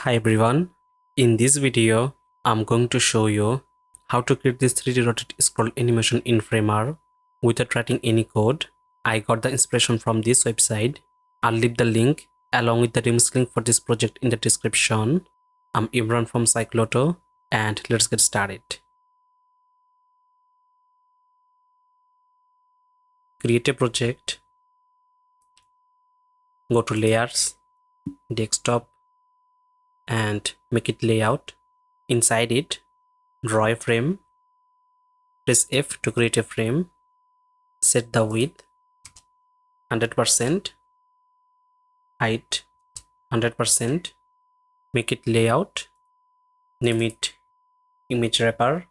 Hi everyone, in this video I'm going to show you how to create this 3D rotate scroll animation in Framer without writing any code. I got the inspiration from this website. I'll leave the link along with the remix link for this project in the description. I'm Imran from Cycloto and let's get started. Create a project, go to layers, desktop and make it layout. Inside it, draw a frame. Press F to create a frame. Set the width 100%, height 100%, make it layout, name it image wrapper,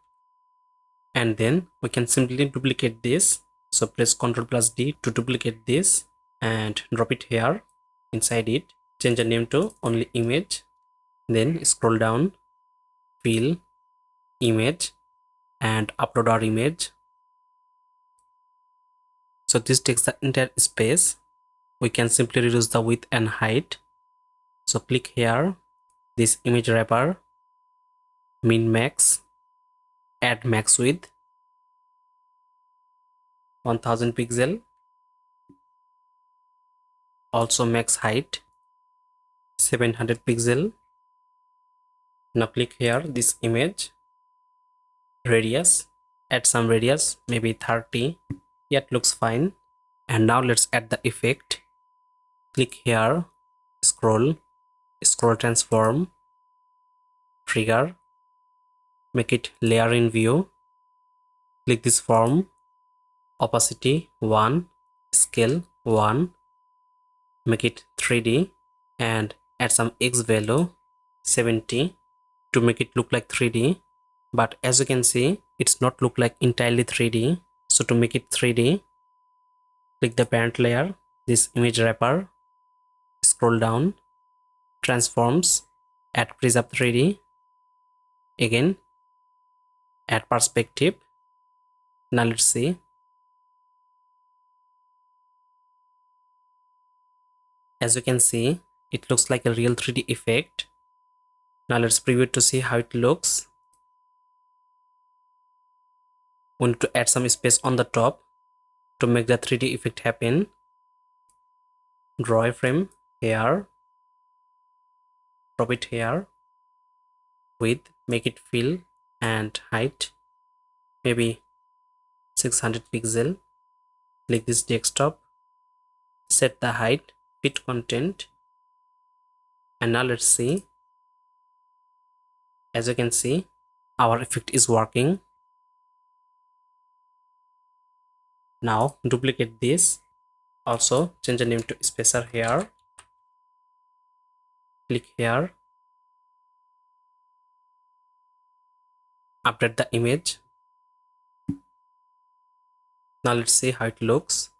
and then we can simply duplicate this. So press Ctrl plus D to duplicate this and drop it here. Inside it, change the name to only image, then scroll down, fill, image, and upload our image. So this takes the entire space. We can simply reduce the width and height. So click here, this image wrapper, min max, add max width 1000 pixel, also max height 700 pixel. Now click here, this image, radius, add some radius, maybe 30. Yet looks fine. And now let's add the effect. Click here, scroll transform, trigger, make it layer in view. Click this form, opacity 1, scale 1, make it 3D and add some X value 70 to make it look like 3D. But as you can see, it's not look like entirely 3D. So to make it 3D, click the parent layer, this image wrapper, scroll down, transforms, add preserve 3D, again add perspective. Now let's see. As you can see, it looks like a real 3D effect. Now let's preview it to see how it looks. We need to add some space on the top to make the 3D effect happen. Draw a frame here, drop it here, width, make it fill, and height maybe 600 pixel. Click this desktop, set the height, fit content, and now let's see. As you can see, our effect is working. Now duplicate this, also change the name to spacer here, click here, update the image. Now let's see how it looks.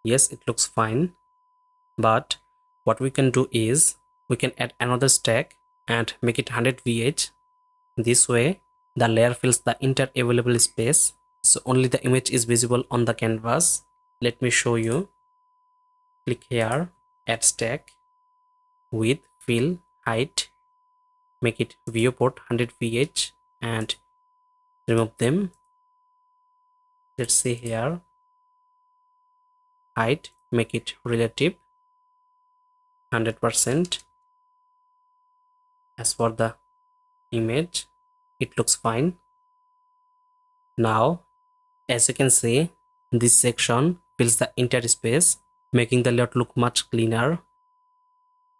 Yes, it looks fine, but what we can do is we can add another stack and make it 100 VH. This way the layer fills the entire available space, so only the image is visible on the canvas. Let me show you. Click here, add stack, width, fill, height, make it viewport 100 VH and remove them. Let's see here, height, make it relative 100%. As for the image, it looks fine. Now as you can see, this section fills the entire space, making the layout look much cleaner.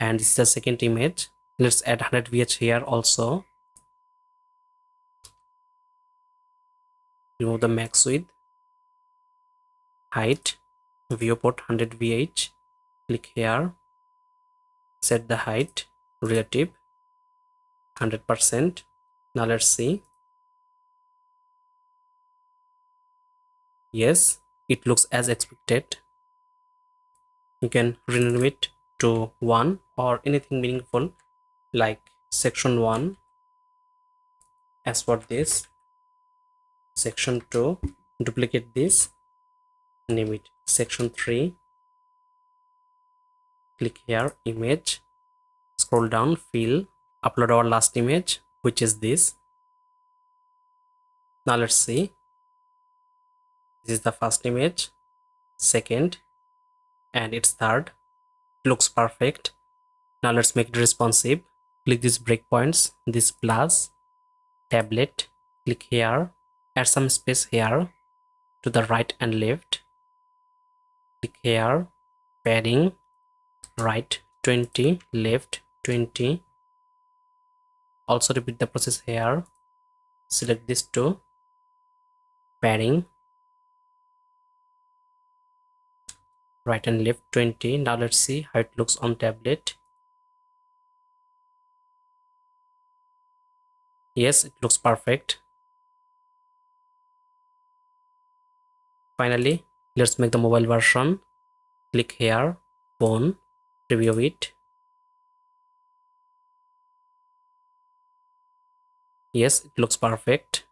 And this is the second image. Let's add 100 VH here also. Remove the max width, height, viewport 100 VH. Click here, set the height, relative 100%. Now let's see. Yes, it looks as expected. You can rename it to 1 or anything meaningful like section 1. As for this, section 2, duplicate this, name it section 3. click here, image, scroll down, fill, upload our last image, which is this. Now let's see. This is the first image, second, and it's third. It looks perfect. Now let's make it responsive. Click these breakpoints, this plus, tablet, click here, add some space here to the right and left. Click here, padding, right 20, left 20. Also repeat the process here. Select these two, padding, right and left 20. Now let's see how it looks on tablet. Yes, it looks perfect. Finally, let's make the mobile version. Click here, phone, preview it. Yes, it looks perfect.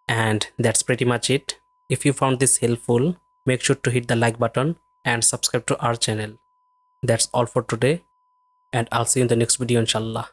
And that's pretty much it. If you found this helpful, make sure to hit the like button and subscribe to our channel. That's all for today, and I'll see you in the next video, inshallah.